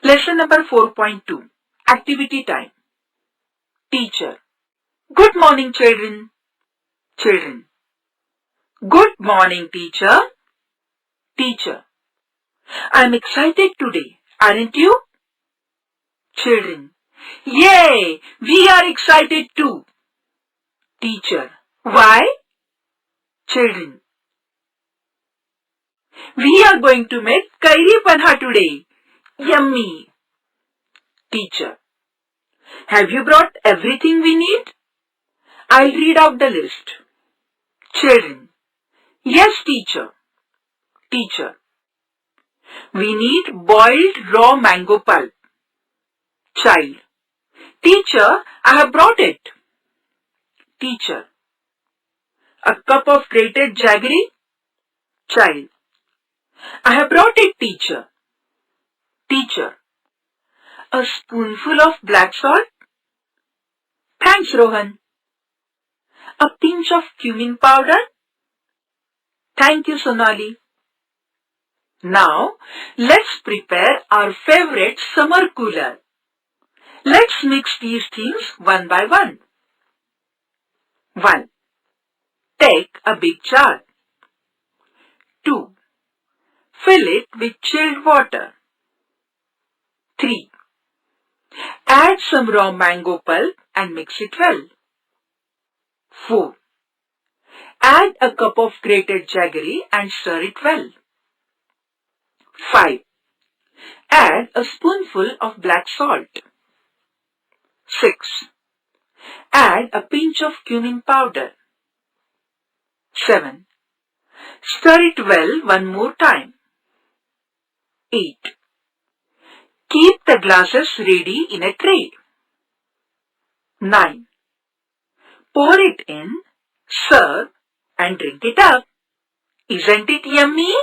Lesson number 4.2. Activity time. Teacher. Good morning, children. Children. Good morning, teacher. Teacher. I'm excited today, aren't you? Children. Yay! We are excited too. Teacher. Why? Children. We are going to make kairi panha today. Yummy. Teacher. Have you brought everything we need? I'll read out the list. Children. Yes, teacher. Teacher. We need boiled raw mango pulp. Child. Teacher, I have brought it. Teacher. A cup of grated jaggery? Child. I have brought it, teacher. Teacher. A spoonful of black salt? Thanks, Rohan. A pinch of cumin powder? Thank you, Sonali. Now, let's prepare our favorite summer cooler. Let's mix these things one by one. 1. Take a big jar. 2. Fill it with chilled water. 3. Add some raw mango pulp and mix it well. 4. Add a cup of grated jaggery and stir it well. 5. Add a spoonful of black salt. 6. Add a pinch of cumin powder. 7. Stir it well one more time. 8. Keep the glasses ready in a tray. 9. Pour it in, serve and drink it up. Isn't it yummy?